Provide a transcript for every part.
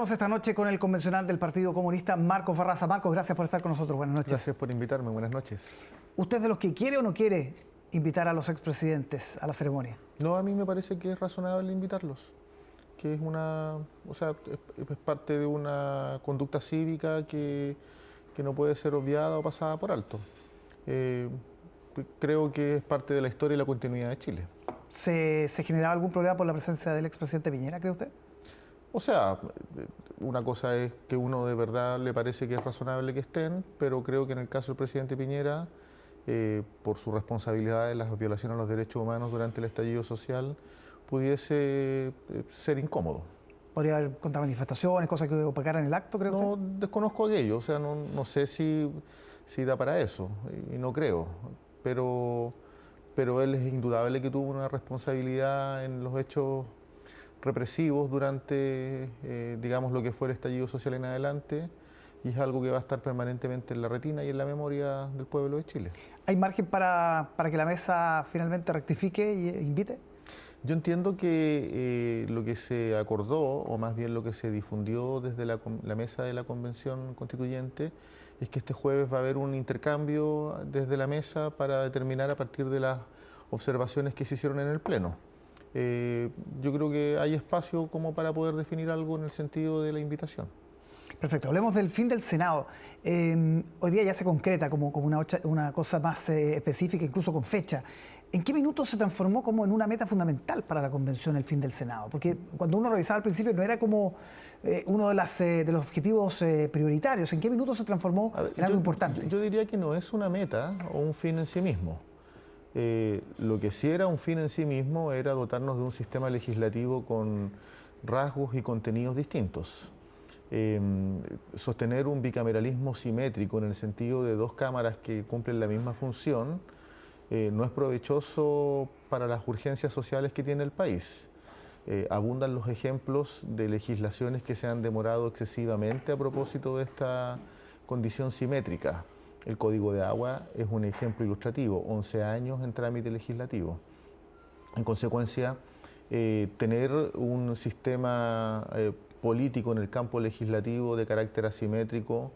Estamos esta noche con el convencional del Partido Comunista, Marcos Barraza. Marcos, gracias por estar con nosotros. Buenas noches. Gracias por invitarme. Buenas noches. ¿Usted es de los que quiere o no quiere invitar a los expresidentes a la ceremonia? No, a mí me parece que es razonable invitarlos, que es es parte de una conducta cívica que no puede ser obviada o pasada por alto. Creo que es parte de la historia y la continuidad de Chile. ¿Se generaba algún problema por la presencia del expresidente Piñera, cree usted? O sea, una cosa es que uno de verdad le parece que es razonable que estén, pero creo que en el caso del presidente Piñera, por su responsabilidad en las violaciones a los derechos humanos durante el estallido social, pudiese ser incómodo. ¿Podría haber contramanifestaciones, cosas que opacaran el acto, cree usted? No desconozco aquello, o sea, no sé si da para eso, y no creo, pero él es indudable que tuvo una responsabilidad en los hechos represivos durante, digamos, lo que fue el estallido social en adelante, y es algo que va a estar permanentemente en la retina y en la memoria del pueblo de Chile. ¿Hay margen para que la mesa finalmente rectifique e invite? Yo entiendo que lo que se acordó, o más bien lo que se difundió desde la mesa de la Convención Constituyente, es que este jueves va a haber un intercambio desde la mesa para determinar a partir de las observaciones que se hicieron en el Pleno. Yo creo que hay espacio como para poder definir algo en el sentido de la invitación. Perfecto, hablemos del fin del Senado. Hoy día ya se concreta como una cosa más específica, incluso con fecha. ¿En qué minuto se transformó como en una meta fundamental para la convención el fin del Senado? Porque cuando uno revisaba al principio no era como uno de los objetivos prioritarios. ¿En qué minuto se transformó en algo importante? Yo diría que no es una meta o un fin en sí mismo. Lo que sí era un fin en sí mismo era dotarnos de un sistema legislativo con rasgos y contenidos distintos. Sostener un bicameralismo simétrico en el sentido de dos cámaras que cumplen la misma función no es provechoso para las urgencias sociales que tiene el país. Abundan los ejemplos de legislaciones que se han demorado excesivamente a propósito de esta condición simétrica. El Código de Agua es un ejemplo ilustrativo, 11 años en trámite legislativo. En consecuencia, tener un sistema político en el campo legislativo de carácter asimétrico,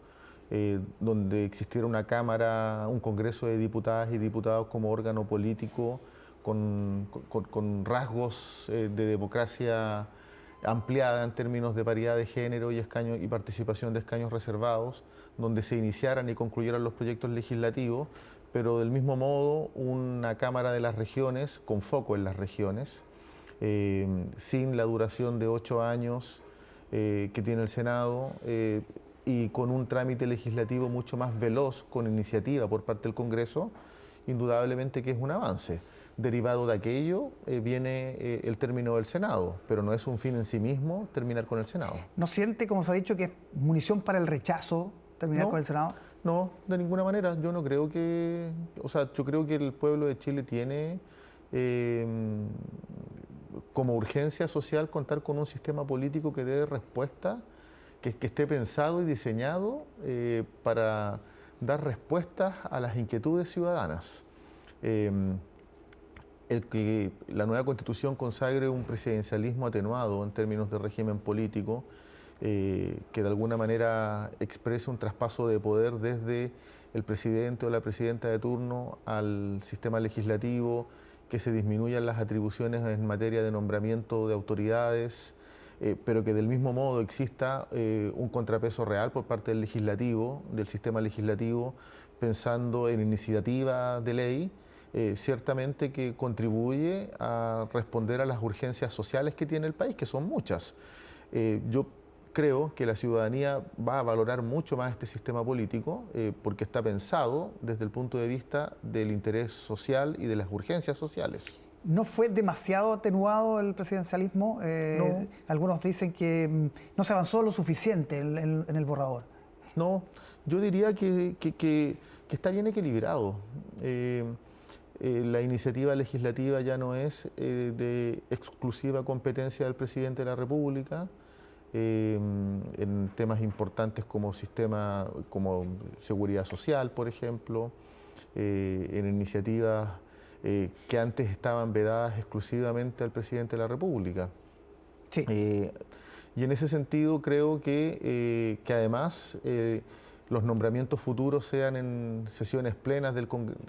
donde existiera una Cámara, un Congreso de Diputadas y Diputados como órgano político con rasgos de democracia ampliada en términos de paridad de género y participación de escaños reservados, donde se iniciaran y concluyeran los proyectos legislativos, pero del mismo modo una Cámara de las Regiones, con foco en las regiones, sin la duración de 8 años que tiene el Senado, y con un trámite legislativo mucho más veloz, con iniciativa por parte del Congreso, indudablemente que es un avance. Derivado de aquello viene el término del Senado, pero no es un fin en sí mismo terminar con el Senado. ¿No siente, como se ha dicho, que es munición para el rechazo terminar con el Senado? No, de ninguna manera. Yo no creo que... O sea, yo creo que el pueblo de Chile tiene como urgencia social contar con un sistema político que dé respuesta, que esté pensado y diseñado para dar respuestas a las inquietudes ciudadanas. El que la nueva Constitución consagre un presidencialismo atenuado en términos de régimen político, que de alguna manera exprese un traspaso de poder desde el presidente o la presidenta de turno al sistema legislativo, que se disminuyan las atribuciones en materia de nombramiento de autoridades, pero que del mismo modo exista un contrapeso real por parte del legislativo, del sistema legislativo, pensando en iniciativa de ley, ciertamente que contribuye a responder a las urgencias sociales que tiene el país, que son muchas. Yo creo que la ciudadanía va a valorar mucho más este sistema político porque está pensado desde el punto de vista del interés social y de las urgencias sociales. ¿No fue demasiado atenuado el presidencialismo? No. Algunos dicen que no se avanzó lo suficiente en el borrador. No, yo diría que está bien equilibrado. La iniciativa legislativa ya no es de exclusiva competencia del presidente de la República, en temas importantes como seguridad social, por ejemplo, en iniciativas que antes estaban vedadas exclusivamente al presidente de la República. Sí. Y en ese sentido creo que además los nombramientos futuros sean en sesiones plenas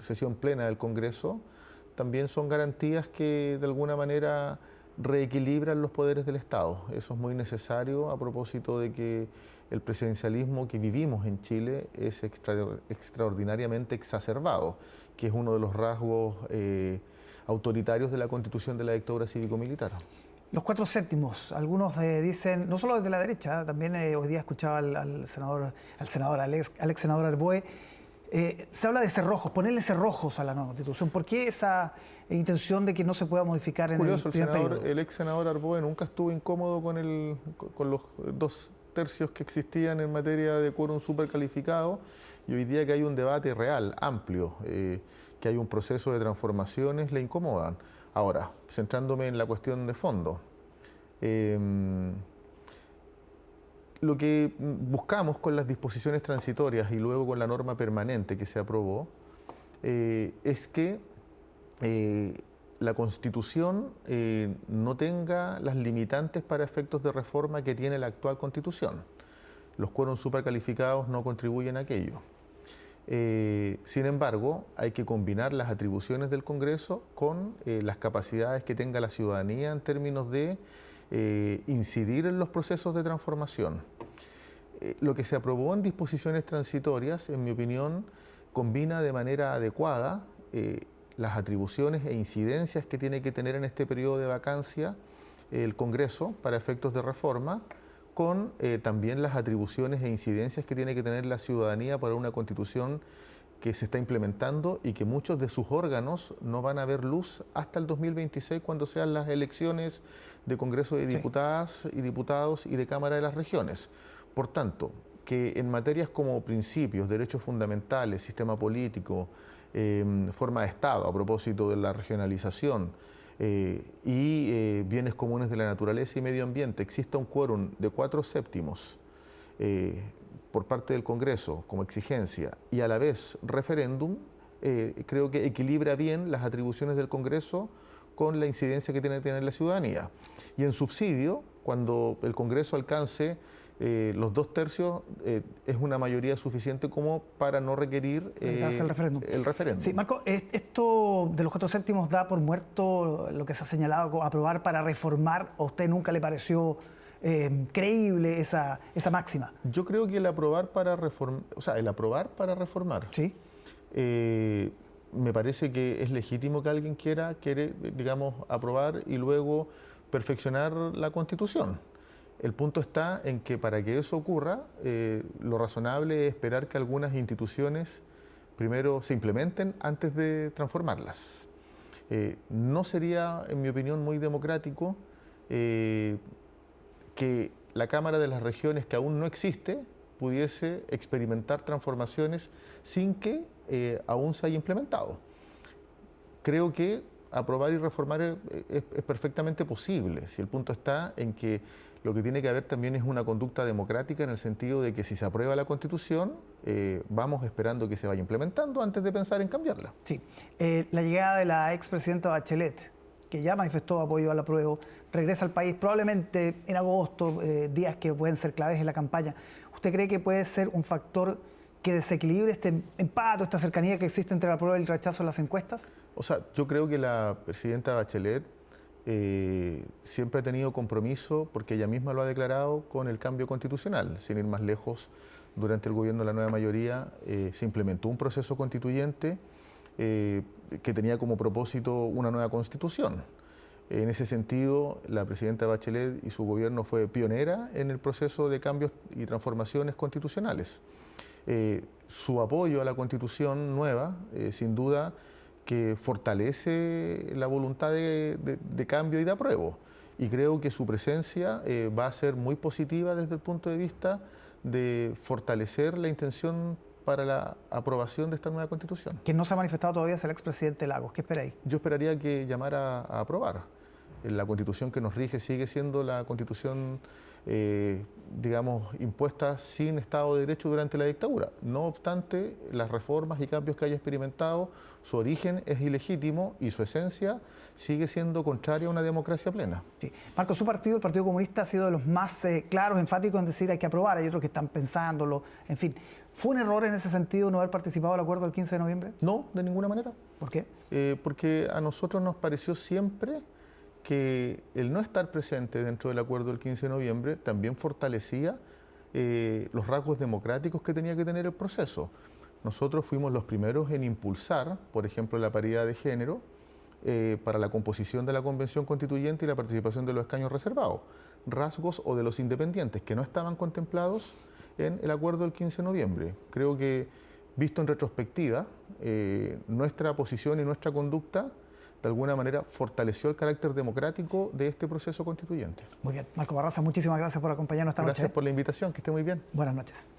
sesión plena del Congreso, también son garantías que de alguna manera reequilibran los poderes del Estado. Eso es muy necesario a propósito de que el presidencialismo que vivimos en Chile es extraordinariamente exacerbado, que es uno de los rasgos autoritarios de la Constitución de la dictadura cívico-militar. Los 4 séptimos, algunos dicen, no solo desde la derecha, también hoy día escuchaba al ex senador Arboe, se habla de cerrojos, ponerle cerrojos a la nueva Constitución. ¿Por qué esa intención de que no se pueda modificar en el primer periodo? El ex senador Arboe nunca estuvo incómodo con los 2 tercios que existían en materia de quórum supercalificado, y hoy día que hay un debate real, amplio, que hay un proceso de transformaciones, le incomodan. Ahora, centrándome en la cuestión de fondo, lo que buscamos con las disposiciones transitorias y luego con la norma permanente que se aprobó es que la Constitución no tenga las limitantes para efectos de reforma que tiene la actual Constitución. Los quórums supercalificados no contribuyen a aquello. Sin embargo, hay que combinar las atribuciones del Congreso con las capacidades que tenga la ciudadanía en términos de incidir en los procesos de transformación. Lo que se aprobó en disposiciones transitorias, en mi opinión, combina de manera adecuada las atribuciones e incidencias que tiene que tener en este periodo de vacancia el Congreso para efectos de reforma, con también las atribuciones e incidencias que tiene que tener la ciudadanía para una Constitución que se está implementando y que muchos de sus órganos no van a ver luz hasta el 2026, cuando sean las elecciones de Congreso de Diputadas y Diputados y de Cámara de las Regiones. Por tanto, que en materias como principios, derechos fundamentales, sistema político, forma de Estado, a propósito de la regionalización, y bienes comunes de la naturaleza y medio ambiente, exista un quórum de 4 séptimos por parte del Congreso como exigencia y a la vez referéndum, creo que equilibra bien las atribuciones del Congreso con la incidencia que tiene que tener la ciudadanía. Y en subsidio, cuando el Congreso alcance los 2 tercios, es una mayoría suficiente como para no requerir el referéndum. Sí, Marco, esto de los 4 séptimos da por muerto lo que se ha señalado aprobar para reformar. ¿A usted nunca le pareció creíble esa máxima? Yo creo que el aprobar para reformar, ¿sí? Me parece que es legítimo que alguien quiere, digamos, aprobar y luego perfeccionar la Constitución. El punto está en que para que eso ocurra, lo razonable es esperar que algunas instituciones primero se implementen antes de transformarlas. No sería, en mi opinión, muy democrático que la Cámara de las Regiones, que aún no existe, pudiese experimentar transformaciones sin que aún se haya implementado. Creo que aprobar y reformar es perfectamente posible, si el punto está en que lo que tiene que haber también es una conducta democrática, en el sentido de que si se aprueba la Constitución, vamos esperando que se vaya implementando antes de pensar en cambiarla. Sí. La llegada de la expresidenta Bachelet, que ya manifestó apoyo al apruebo, regresa al país probablemente en agosto, días que pueden ser claves en la campaña. ¿Usted cree que puede ser un factor que desequilibre este empate, esta cercanía que existe entre el apruebo y el rechazo en las encuestas? O sea, yo creo que la presidenta Bachelet siempre ha tenido compromiso, porque ella misma lo ha declarado, con el cambio constitucional. Sin ir más lejos, durante el gobierno de la nueva mayoría se implementó un proceso constituyente que tenía como propósito una nueva constitución. En ese sentido, la presidenta Bachelet y su gobierno fue pionera en el proceso de cambios y transformaciones constitucionales. Su apoyo a la constitución nueva, sin duda, que fortalece la voluntad de cambio y de apruebo. Y creo que su presencia va a ser muy positiva desde el punto de vista de fortalecer la intención para la aprobación de esta nueva Constitución. Que no se ha manifestado todavía es el expresidente Lagos. ¿Qué esperáis? Yo esperaría que llamara a aprobar. La Constitución que nos rige sigue siendo la Constitución digamos, impuesta sin Estado de Derecho durante la dictadura. No obstante, las reformas y cambios que haya experimentado, su origen es ilegítimo y su esencia sigue siendo contraria a una democracia plena. Sí. Marco, su partido, el Partido Comunista, ha sido de los más claros, enfáticos en decir hay que aprobar, hay otros que están pensándolo, en fin. ¿Fue un error en ese sentido no haber participado del acuerdo del 15 de noviembre? No, de ninguna manera. ¿Por qué? Porque a nosotros nos pareció siempre que el no estar presente dentro del acuerdo del 15 de noviembre también fortalecía los rasgos democráticos que tenía que tener el proceso. Nosotros fuimos los primeros en impulsar, por ejemplo, la paridad de género para la composición de la Convención Constituyente y la participación de los escaños reservados, rasgos o de los independientes que no estaban contemplados en el acuerdo del 15 de noviembre. Creo que, visto en retrospectiva, nuestra posición y nuestra conducta de alguna manera fortaleció el carácter democrático de este proceso constituyente. Muy bien. Marco Barraza, muchísimas gracias por acompañarnos esta noche. Gracias por la invitación, que esté muy bien. Buenas noches.